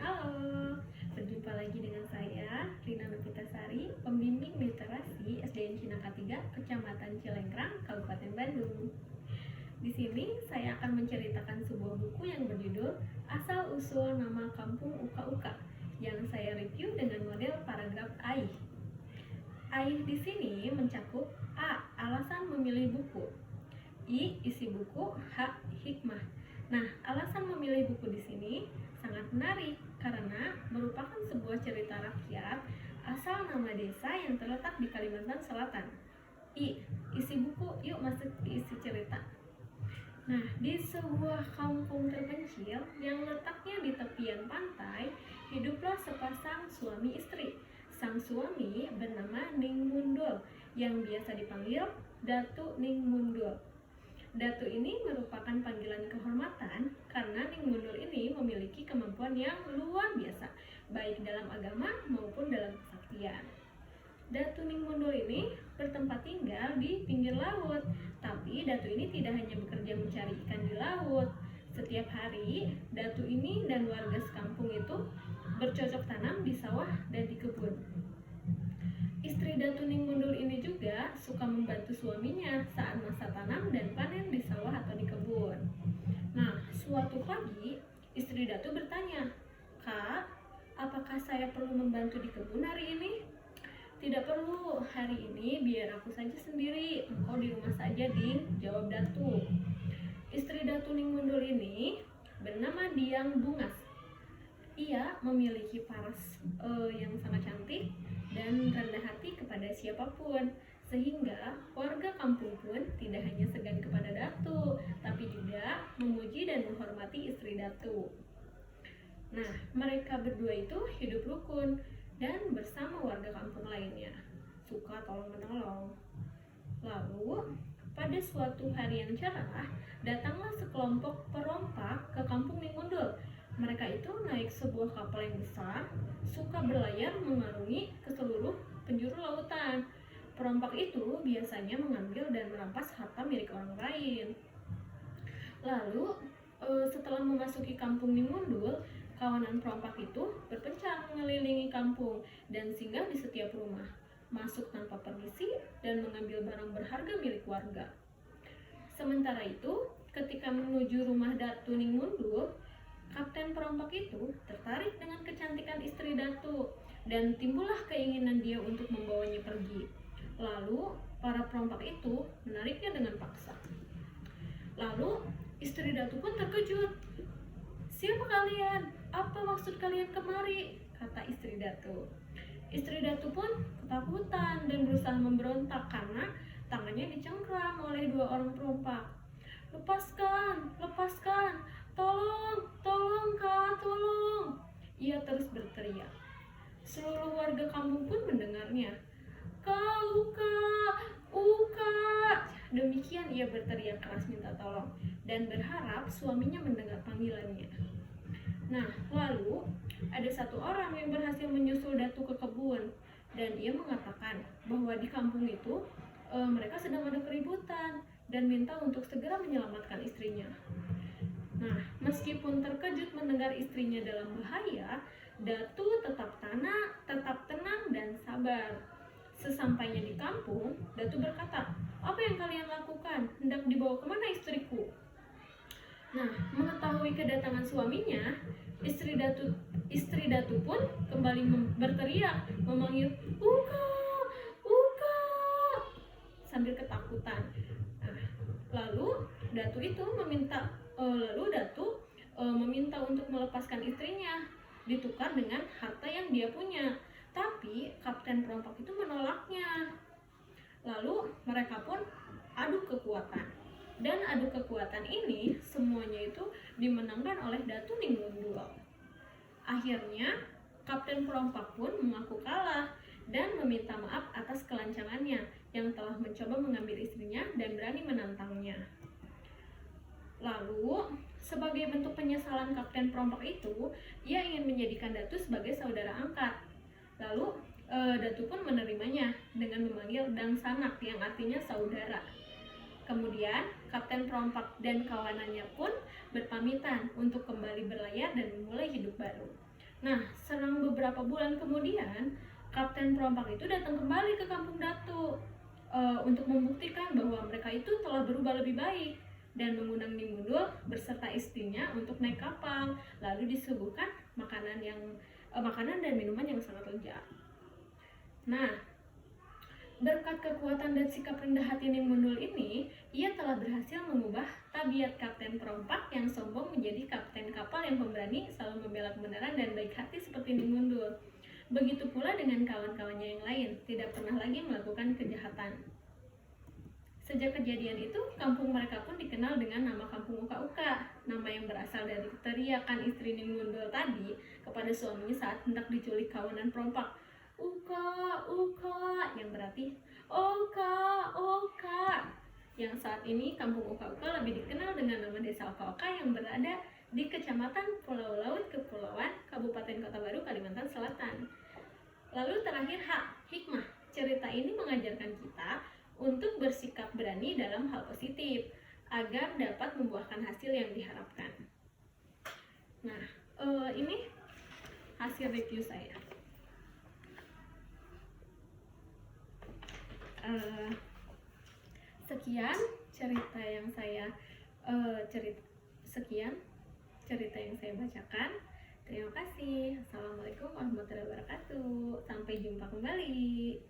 Halo, berjumpa lagi dengan saya, Rina Novitasari, pembimbing literasi SDN Cinangka 3, Kecamatan Cilengkrang, Kabupaten Bandung. Di sini saya akan menceritakan sebuah buku yang berjudul Asal Usul Nama Kampung Uka-Uka yang saya review dengan model paragraf AIH. AIH di sini mencakup A. Alasan memilih buku, I. Isi buku, H. Hikmah. Nah, alasan memilih buku di sini sangat menarik karena merupakan sebuah cerita rakyat asal nama desa yang terletak di Kalimantan Selatan. I. Isi buku, yuk masuk ke isi cerita. Nah, di sebuah kampung terpencil yang letaknya di tepian pantai, hiduplah sepasang suami istri. Sang suami bernama Ning Mundul yang biasa dipanggil Datu Ning Mundul. Datu ini merupakan panggilan kehormatan karena Ning Mundul ini memiliki kemampuan yang luar biasa, baik dalam agama maupun dalam kesaktian. Datu Ning Mundul ini bertempat tinggal di pinggir laut, tapi Datu ini tidak hanya bekerja mencari ikan di laut. Setiap hari, Datu ini dan warga sekampung itu bercocok tanam di sawah dan di kebun. Istri Datu Ning Mundul ini juga suka membantu suaminya saat masa tanam dan panen di sawah atau di kebun. Nah, suatu pagi, istri Datu bertanya, "Kak, apakah saya perlu membantu di kebun hari ini?" "Tidak perlu, hari ini biar aku saja sendiri, engkau di rumah saja, Ding," jawab Datu. Istri Datu Ning Mundul ini bernama Diang Bungas. Ia memiliki paras yang sangat cantik dan rendah hati kepada siapapun, sehingga warga kampung pun tidak hanya segan kepada Datu, tapi juga memuji dan menghormati istri Datu. Nah, mereka berdua itu hidup rukun dan bersama warga kampung lainnya, suka tolong-menolong. Lalu, pada suatu hari yang cerah, datanglah sekelompok perompak ke kampung Ning Mundul. Mereka itu naik sebuah kapal yang besar, suka berlayar mengarungi ke seluruh penjuru lautan. Perompak itu biasanya mengambil dan merampas harta milik orang lain. Lalu, setelah memasuki kampung Ning Mundul, kawanan perompak itu berpencar mengelilingi kampung dan singgah di setiap rumah, masuk tanpa permisi dan mengambil barang berharga milik warga. Sementara itu, ketika menuju rumah Datu Ning Mundul, kapten perompak itu tertarik dengan kecantikan istri Datu dan timbullah keinginan dia untuk membawanya pergi. Lalu, para perompak itu menariknya dengan paksa. Lalu, istri Datu pun terkejut. "Siapa kalian? Apa maksud kalian kemari?" kata istri Datu. Istri Datu pun ketakutan dan berusaha memberontak karena tangannya dicengkram oleh dua orang perompak. "Lepaskan, lepaskan! Tolong, tolong Kak, tolong!" Ia terus berteriak. Seluruh warga kampung pun mendengarnya. "Kak, Uka, Uka!" Demikian ia berteriak keras minta tolong dan berharap suaminya mendengar panggilannya. Nah, lalu ada satu orang yang berhasil menyusul Datu ke kebun dan ia mengatakan bahwa di kampung itu mereka sedang ada keributan dan minta untuk segera menyelamatkan istrinya. Nah, meskipun terkejut mendengar istrinya dalam bahaya, Datu tetap tenang dan sabar. Sesampainya di kampung, Datu berkata, "Apa yang kalian lakukan? Hendak dibawa kemana istriku?" Nah, mengetahui kedatangan suaminya, istri Datu pun kembali berteriak, memanggil, "Uka, Uka!" sambil ketakutan. Nah, lalu Datu meminta untuk melepaskan istrinya, ditukar dengan harta yang dia punya. Tapi kapten perompak itu menolaknya. Lalu mereka pun adu kekuatan. Dan adu kekuatan ini semuanya itu dimenangkan oleh Datu Ning Mundul. Akhirnya kapten perompak pun mengaku kalah dan meminta maaf atas kelancangannya yang telah mencoba mengambil istrinya dan berani menantangnya. Lalu, sebagai bentuk penyesalan kapten perompak itu, ia ingin menjadikan Datu sebagai saudara angkat. Lalu, Datu pun menerimanya dengan memanggil Dang Sanak yang artinya saudara. Kemudian, kapten perompak dan kawanannya pun berpamitan untuk kembali berlayar dan memulai hidup baru. Nah, selang beberapa bulan kemudian, Kapten Perompak itu datang kembali ke Kampung Datu untuk membuktikan bahwa mereka itu telah berubah lebih baik dan mengundang Nimundul beserta istrinya untuk naik kapal, lalu disuguhkan makanan dan minuman yang sangat lezat. Nah, berkat kekuatan dan sikap rendah hati Nimundul ini, ia telah berhasil mengubah tabiat Kapten Perompak yang sombong menjadi kapten kapal yang pemberani, selalu membela kebenaran dan baik hati seperti Nimundul. Begitu pula dengan kawan-kawannya yang lain, tidak pernah lagi melakukan kejahatan. Sejak kejadian itu, kampung mereka pun dikenal dengan nama Kampung Uka-Uka, nama yang berasal dari teriakan istri Nimundul tadi kepada suaminya saat hendak diculik kawanan perompak. Uka, Uka, yang berarti Oka, Oka. Yang saat ini Kampung Uka-Uka lebih dikenal dengan nama Desa Oka-Oka yang berada di Kecamatan Pulau Laut Kepulauan, Kabupaten Kota Baru, Kalimantan Selatan. Lalu terakhir hikmah. Cerita ini mengajarkan kita untuk bersikap berani dalam hal positif agar dapat membuahkan hasil yang diharapkan. Nah, ini hasil review saya. Sekian cerita yang saya bacakan. Terima kasih. Assalamualaikum warahmatullahi wabarakatuh. Sampai jumpa kembali.